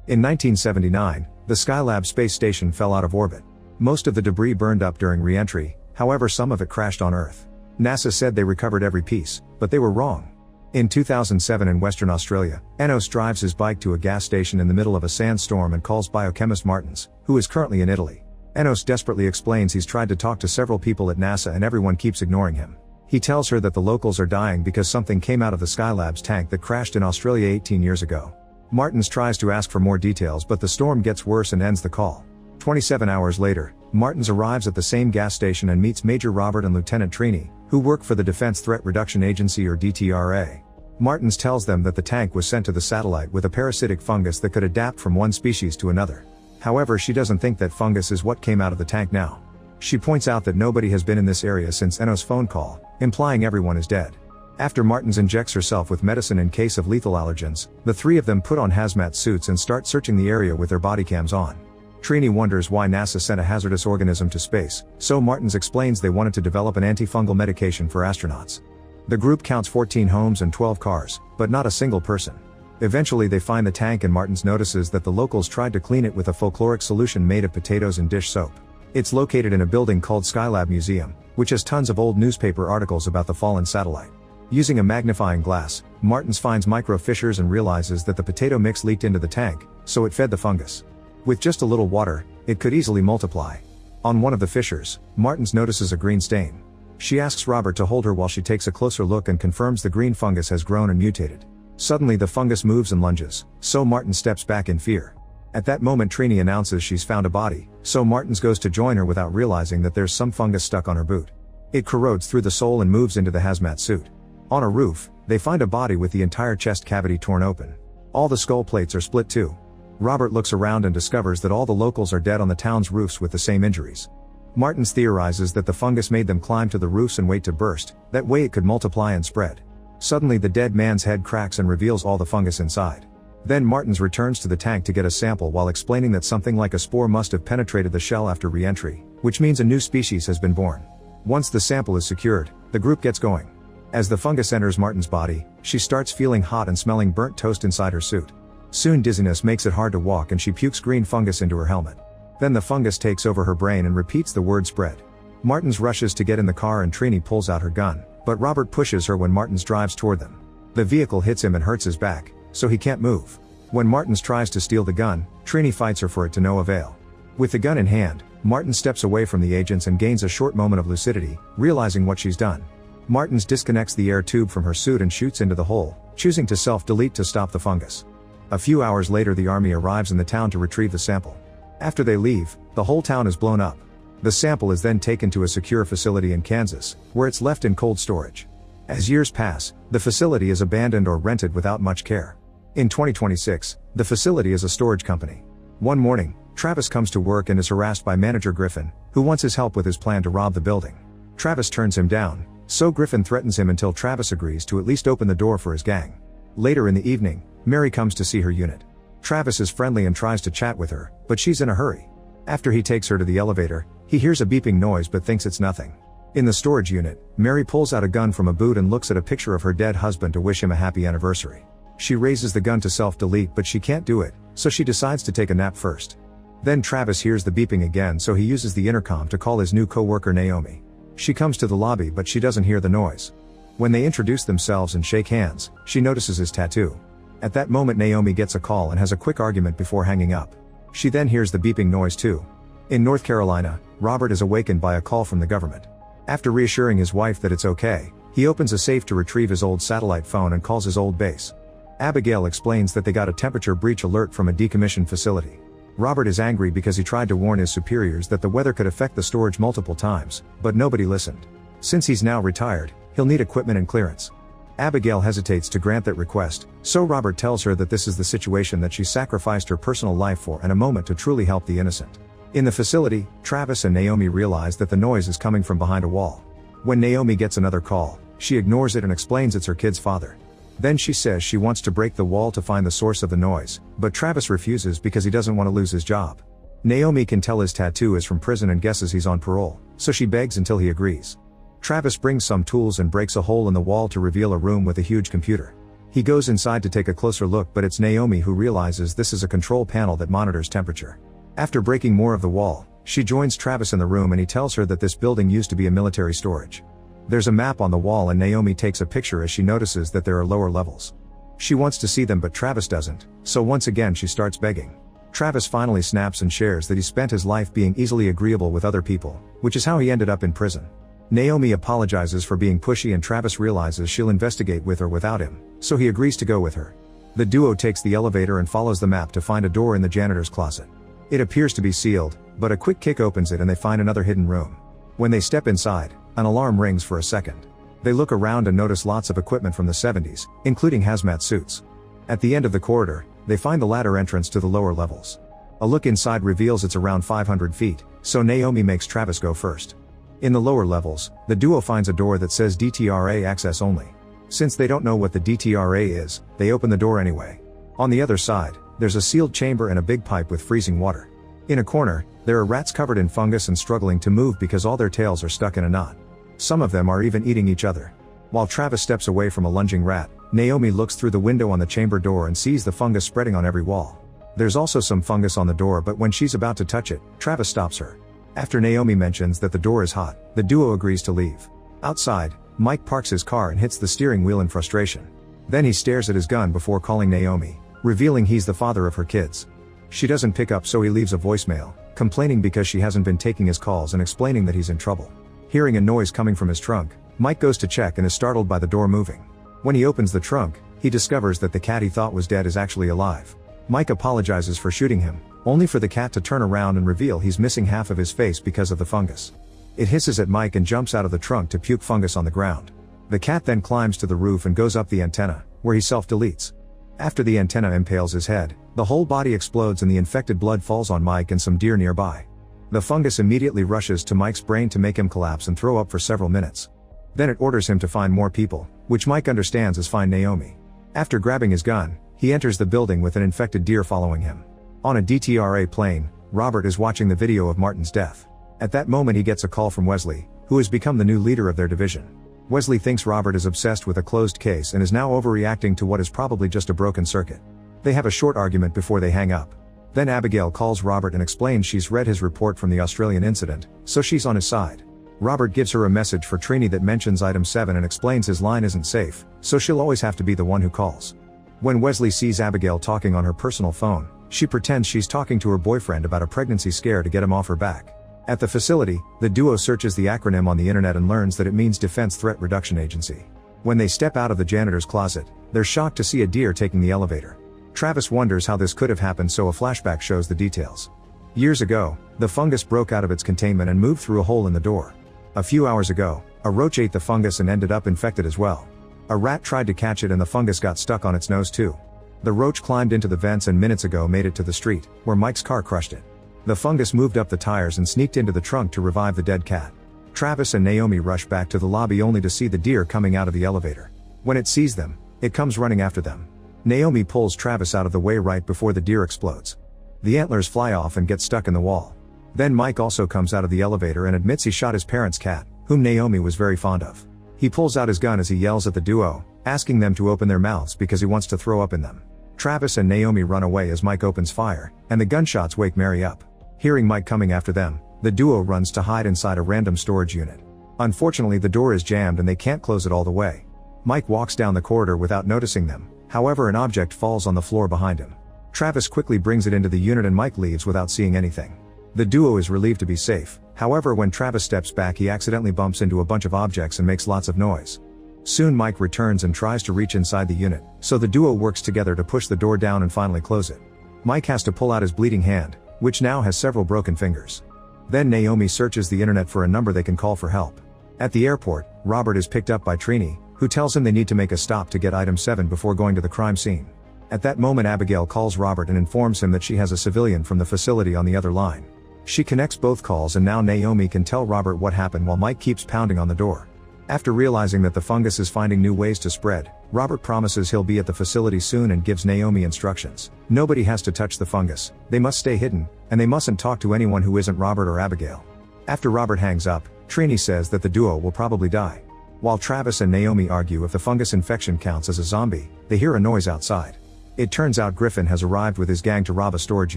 In 1979, the Skylab space station fell out of orbit. Most of the debris burned up during re-entry, however some of it crashed on Earth. NASA said they recovered every piece, but they were wrong. In 2007 in Western Australia, Enos drives his bike to a gas station in the middle of a sandstorm and calls biochemist Martins, who is currently in Italy. Enos desperately explains he's tried to talk to several people at NASA and everyone keeps ignoring him. He tells her that the locals are dying because something came out of the Skylab's tank that crashed in Australia 18 years ago. Martins tries to ask for more details but the storm gets worse and ends the call. 27 hours later, Martins arrives at the same gas station and meets Major Robert and Lieutenant Trini, who work for the Defense Threat Reduction Agency or DTRA. Martins tells them that the tank was sent to the satellite with a parasitic fungus that could adapt from one species to another. However, she doesn't think that fungus is what came out of the tank now. She points out that nobody has been in this area since Enos' phone call, implying everyone is dead. After Martins injects herself with medicine in case of lethal allergens, the three of them put on hazmat suits and start searching the area with their body cams on. Trini wonders why NASA sent a hazardous organism to space, so Martins explains they wanted to develop an antifungal medication for astronauts. The group counts 14 homes and 12 cars, but not a single person. Eventually they find the tank and Martins notices that the locals tried to clean it with a folkloric solution made of potatoes and dish soap. It's located in a building called Skylab Museum, which has tons of old newspaper articles about the fallen satellite. Using a magnifying glass, Martins finds micro fissures and realizes that the potato mix leaked into the tank, so it fed the fungus. With just a little water, it could easily multiply. On one of the fissures, Martins notices a green stain. She asks Robert to hold her while she takes a closer look and confirms the green fungus has grown and mutated. Suddenly the fungus moves and lunges, so Martins steps back in fear. At that moment Trini announces she's found a body, so Martins goes to join her without realizing that there's some fungus stuck on her boot. It corrodes through the sole and moves into the hazmat suit. On a roof, they find a body with the entire chest cavity torn open. All the skull plates are split too. Robert looks around and discovers that all the locals are dead on the town's roofs with the same injuries. Martins theorizes that the fungus made them climb to the roofs and wait to burst, that way it could multiply and spread. Suddenly the dead man's head cracks and reveals all the fungus inside. Then Martins returns to the tank to get a sample while explaining that something like a spore must have penetrated the shell after re-entry, which means a new species has been born. Once the sample is secured, the group gets going. As the fungus enters Martins' body, she starts feeling hot and smelling burnt toast inside her suit. Soon dizziness makes it hard to walk and she pukes green fungus into her helmet. Then the fungus takes over her brain and repeats the word spread. Martins rushes to get in the car and Trini pulls out her gun, but Robert pushes her when Martins drives toward them. The vehicle hits him and hurts his back, so he can't move. When Martins tries to steal the gun, Trini fights her for it to no avail. With the gun in hand, Martins steps away from the agents and gains a short moment of lucidity, realizing what she's done. Martins disconnects the air tube from her suit and shoots into the hole, choosing to self-delete to stop the fungus. A few hours later the army arrives in the town to retrieve the sample. After they leave, the whole town is blown up. The sample is then taken to a secure facility in Kansas, where it's left in cold storage. As years pass, the facility is abandoned or rented without much care. In 2026, the facility is a storage company. One morning, Travis comes to work and is harassed by manager Griffin, who wants his help with his plan to rob the building. Travis turns him down, so Griffin threatens him until Travis agrees to at least open the door for his gang. Later in the evening, Mary comes to see her unit. Travis is friendly and tries to chat with her, but she's in a hurry. After he takes her to the elevator, he hears a beeping noise but thinks it's nothing. In the storage unit, Mary pulls out a gun from a boot and looks at a picture of her dead husband to wish him a happy anniversary. She raises the gun to self-delete but she can't do it, so she decides to take a nap first. Then Travis hears the beeping again, so he uses the intercom to call his new co-worker Naomi. She comes to the lobby but she doesn't hear the noise. When they introduce themselves and shake hands, she notices his tattoo. At that moment Naomi gets a call and has a quick argument before hanging up. She then hears the beeping noise too. In North Carolina, Robert is awakened by a call from the government. After reassuring his wife that it's okay, he opens a safe to retrieve his old satellite phone and calls his old base. Abigail explains that they got a temperature breach alert from a decommissioned facility. Robert is angry because he tried to warn his superiors that the weather could affect the storage multiple times, but nobody listened. Since he's now retired, he'll need equipment and clearance. Abigail hesitates to grant that request, so Robert tells her that this is the situation that she sacrificed her personal life for and a moment to truly help the innocent. In the facility, Travis and Naomi realize that the noise is coming from behind a wall. When Naomi gets another call, she ignores it and explains it's her kid's father. Then she says she wants to break the wall to find the source of the noise, but Travis refuses because he doesn't want to lose his job. Naomi can tell his tattoo is from prison and guesses he's on parole, so she begs until he agrees. Travis brings some tools and breaks a hole in the wall to reveal a room with a huge computer. He goes inside to take a closer look, but it's Naomi who realizes this is a control panel that monitors temperature. After breaking more of the wall, she joins Travis in the room and he tells her that this building used to be a military storage. There's a map on the wall and Naomi takes a picture as she notices that there are lower levels. She wants to see them but Travis doesn't, so once again she starts begging. Travis finally snaps and shares that he spent his life being easily agreeable with other people, which is how he ended up in prison. Naomi apologizes for being pushy and Travis realizes she'll investigate with or without him, so he agrees to go with her. The duo takes the elevator and follows the map to find a door in the janitor's closet. It appears to be sealed, but a quick kick opens it and they find another hidden room. When they step inside, an alarm rings for a second. They look around and notice lots of equipment from the 70s, including hazmat suits. At the end of the corridor, they find the ladder entrance to the lower levels. A look inside reveals it's around 500 feet, so Naomi makes Travis go first. In the lower levels, the duo finds a door that says DTRA access only. Since they don't know what the DTRA is, they open the door anyway. On the other side, there's a sealed chamber and a big pipe with freezing water. In a corner, there are rats covered in fungus and struggling to move because all their tails are stuck in a knot. Some of them are even eating each other. While Travis steps away from a lunging rat, Naomi looks through the window on the chamber door and sees the fungus spreading on every wall. There's also some fungus on the door, but when she's about to touch it, Travis stops her. After Naomi mentions that the door is hot, the duo agrees to leave. Outside, Mike parks his car and hits the steering wheel in frustration. Then he stares at his gun before calling Naomi, revealing he's the father of her kids. She doesn't pick up, so he leaves a voicemail, complaining because she hasn't been taking his calls and explaining that he's in trouble. Hearing a noise coming from his trunk, Mike goes to check and is startled by the door moving. When he opens the trunk, he discovers that the cat he thought was dead is actually alive. Mike apologizes for shooting him, only for the cat to turn around and reveal he's missing half of his face because of the fungus. It hisses at Mike and jumps out of the trunk to puke fungus on the ground. The cat then climbs to the roof and goes up the antenna, where he self-deletes. After the antenna impales his head, the whole body explodes and the infected blood falls on Mike and some deer nearby. The fungus immediately rushes to Mike's brain to make him collapse and throw up for several minutes. Then it orders him to find more people, which Mike understands as find Naomi. After grabbing his gun, he enters the building with an infected deer following him. On a DTRA plane, Robert is watching the video of Martin's death. At that moment he gets a call from Wesley, who has become the new leader of their division. Wesley thinks Robert is obsessed with a closed case and is now overreacting to what is probably just a broken circuit. They have a short argument before they hang up. Then Abigail calls Robert and explains she's read his report from the Australian incident, so she's on his side. Robert gives her a message for Trini that mentions item 7 and explains his line isn't safe, so she'll always have to be the one who calls. When Wesley sees Abigail talking on her personal phone, she pretends she's talking to her boyfriend about a pregnancy scare to get him off her back. At the facility, the duo searches the acronym on the internet and learns that it means Defense Threat Reduction Agency. When they step out of the janitor's closet, they're shocked to see a deer taking the elevator. Travis wonders how this could have happened, so a flashback shows the details. Years ago, the fungus broke out of its containment and moved through a hole in the door. A few hours ago, a roach ate the fungus and ended up infected as well. A rat tried to catch it and the fungus got stuck on its nose too. The roach climbed into the vents and minutes ago made it to the street, where Mike's car crushed it. The fungus moved up the tires and sneaked into the trunk to revive the dead cat. Travis and Naomi rush back to the lobby only to see the deer coming out of the elevator. When it sees them, it comes running after them. Naomi pulls Travis out of the way right before the deer explodes. The antlers fly off and get stuck in the wall. Then Mike also comes out of the elevator and admits he shot his parents' cat, whom Naomi was very fond of. He pulls out his gun as he yells at the duo, asking them to open their mouths because he wants to throw up in them. Travis and Naomi run away as Mike opens fire, and the gunshots wake Mary up. Hearing Mike coming after them, the duo runs to hide inside a random storage unit. Unfortunately, the door is jammed and they can't close it all the way. Mike walks down the corridor without noticing them, however an object falls on the floor behind him. Travis quickly brings it into the unit and Mike leaves without seeing anything. The duo is relieved to be safe, however when Travis steps back he accidentally bumps into a bunch of objects and makes lots of noise. Soon Mike returns and tries to reach inside the unit, so the duo works together to push the door down and finally close it. Mike has to pull out his bleeding hand, which now has several broken fingers. Then Naomi searches the internet for a number they can call for help. At the airport, Robert is picked up by Trini, who tells him they need to make a stop to get item 7 before going to the crime scene. At that moment Abigail calls Robert and informs him that she has a civilian from the facility on the other line. She connects both calls and now Naomi can tell Robert what happened while Mike keeps pounding on the door. After realizing that the fungus is finding new ways to spread, Robert promises he'll be at the facility soon and gives Naomi instructions. Nobody has to touch the fungus, they must stay hidden, and they mustn't talk to anyone who isn't Robert or Abigail. After Robert hangs up, Trini says that the duo will probably die. While Travis and Naomi argue if the fungus infection counts as a zombie, they hear a noise outside. It turns out Griffin has arrived with his gang to rob a storage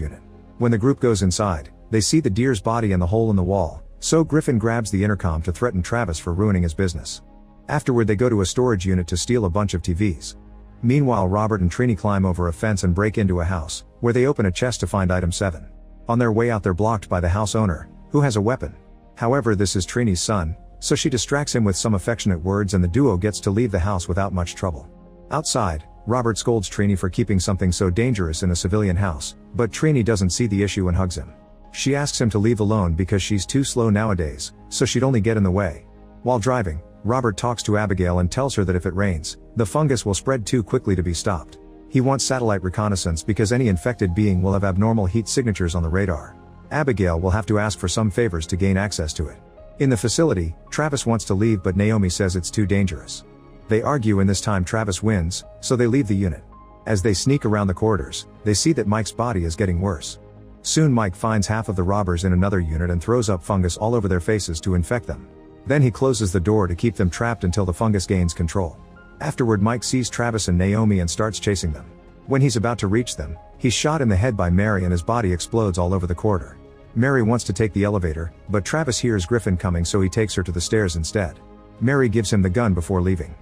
unit. When the group goes inside, they see the deer's body and the hole in the wall, so Griffin grabs the intercom to threaten Travis for ruining his business. Afterward they go to a storage unit to steal a bunch of TVs. Meanwhile Robert and Trini climb over a fence and break into a house, where they open a chest to find item 7. On their way out they're blocked by the house owner, who has a weapon. However, this is Trini's son, so she distracts him with some affectionate words and the duo gets to leave the house without much trouble. Outside, Robert scolds Trini for keeping something so dangerous in a civilian house, but Trini doesn't see the issue and hugs him. She asks him to leave alone because she's too slow nowadays, so she'd only get in the way. While driving, Robert talks to Abigail and tells her that if it rains, the fungus will spread too quickly to be stopped. He wants satellite reconnaissance because any infected being will have abnormal heat signatures on the radar. Abigail will have to ask for some favors to gain access to it. In the facility, Travis wants to leave but Naomi says it's too dangerous. They argue and this time Travis wins, so they leave the unit. As they sneak around the corridors, they see that Mike's body is getting worse. Soon Mike finds half of the robbers in another unit and throws up fungus all over their faces to infect them. Then he closes the door to keep them trapped until the fungus gains control. Afterward Mike sees Travis and Naomi and starts chasing them. When he's about to reach them, he's shot in the head by Mary and his body explodes all over the corridor. Mary wants to take the elevator, but Travis hears Griffin coming so he takes her to the stairs instead. Mary gives him the gun before leaving.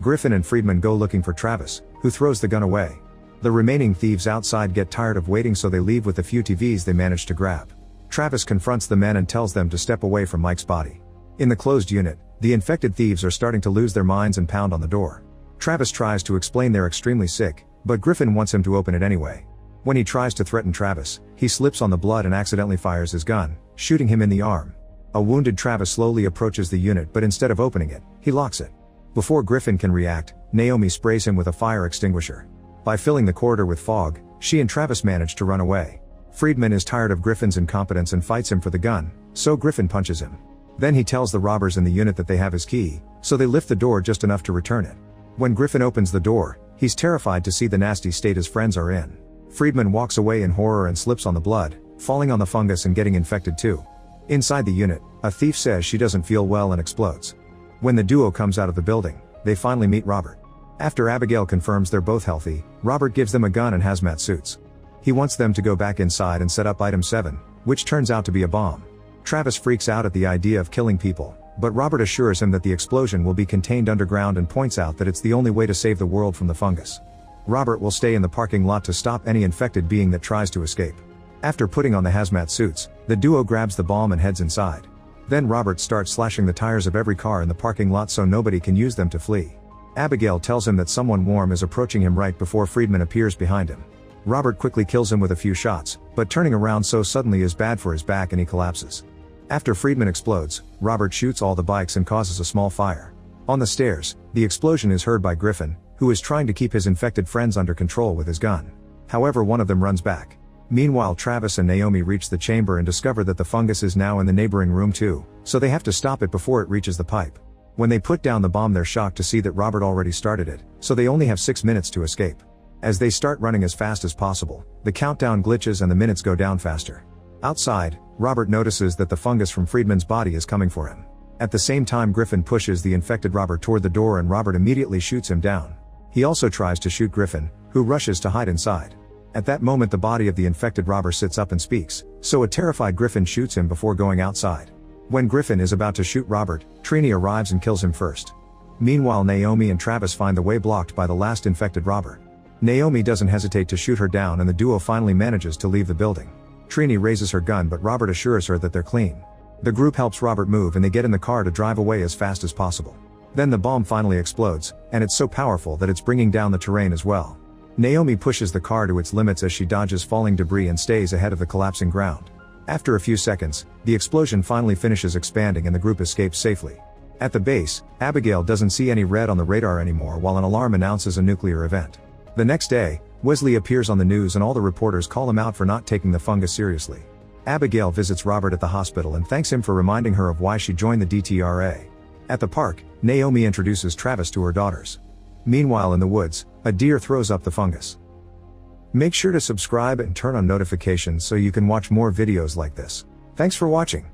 Griffin and Friedman go looking for Travis, who throws the gun away. The remaining thieves outside get tired of waiting so they leave with the few TVs they manage to grab. Travis confronts the men and tells them to step away from Mike's body. In the closed unit, the infected thieves are starting to lose their minds and pound on the door. Travis tries to explain they're extremely sick, but Griffin wants him to open it anyway. When he tries to threaten Travis, he slips on the blood and accidentally fires his gun, shooting him in the arm. A wounded Travis slowly approaches the unit but instead of opening it, he locks it. Before Griffin can react, Naomi sprays him with a fire extinguisher. By filling the corridor with fog, she and Travis manage to run away. Friedman is tired of Griffin's incompetence and fights him for the gun, so Griffin punches him. Then he tells the robbers in the unit that they have his key, so they lift the door just enough to return it. When Griffin opens the door, he's terrified to see the nasty state his friends are in. Friedman walks away in horror and slips on the blood, falling on the fungus and getting infected too. Inside the unit, a thief says she doesn't feel well and explodes. When the duo comes out of the building, they finally meet Robert. After Abigail confirms they're both healthy, Robert gives them a gun and hazmat suits. He wants them to go back inside and set up item 7, which turns out to be a bomb. Travis freaks out at the idea of killing people, but Robert assures him that the explosion will be contained underground and points out that it's the only way to save the world from the fungus. Robert will stay in the parking lot to stop any infected being that tries to escape. After putting on the hazmat suits, the duo grabs the bomb and heads inside. Then Robert starts slashing the tires of every car in the parking lot so nobody can use them to flee. Abigail tells him that someone warm is approaching him right before Friedman appears behind him. Robert quickly kills him with a few shots, but turning around so suddenly is bad for his back and he collapses. After Friedman explodes, Robert shoots all the bikes and causes a small fire. On the stairs, the explosion is heard by Griffin, who is trying to keep his infected friends under control with his gun. However, one of them runs back. Meanwhile, Travis and Naomi reach the chamber and discover that the fungus is now in the neighboring room too, so they have to stop it before it reaches the pipe. When they put down the bomb, they're shocked to see that Robert already started it, so they only have 6 minutes to escape. As they start running as fast as possible, the countdown glitches and the minutes go down faster. Outside, Robert notices that the fungus from Friedman's body is coming for him. At the same time, Griffin pushes the infected Robert toward the door and Robert immediately shoots him down. He also tries to shoot Griffin, who rushes to hide inside. At that moment, the body of the infected robber sits up and speaks, so a terrified Griffin shoots him before going outside. When Griffin is about to shoot Robert, Trini arrives and kills him first. Meanwhile, Naomi and Travis find the way blocked by the last infected robber. Naomi doesn't hesitate to shoot her down and the duo finally manages to leave the building. Trini raises her gun but Robert assures her that they're clean. The group helps Robert move and they get in the car to drive away as fast as possible. Then the bomb finally explodes, and it's so powerful that it's bringing down the terrain as well. Naomi pushes the car to its limits as she dodges falling debris and stays ahead of the collapsing ground. After a few seconds, the explosion finally finishes expanding and the group escapes safely. At the base, Abigail doesn't see any red on the radar anymore while an alarm announces a nuclear event. The next day, Wesley appears on the news and all the reporters call him out for not taking the fungus seriously. Abigail visits Robert at the hospital and thanks him for reminding her of why she joined the DTRA. At the park, Naomi introduces Travis to her daughters. Meanwhile, in the woods, a deer throws up the fungus. Make sure to subscribe and turn on notifications so you can watch more videos like this. Thanks for watching.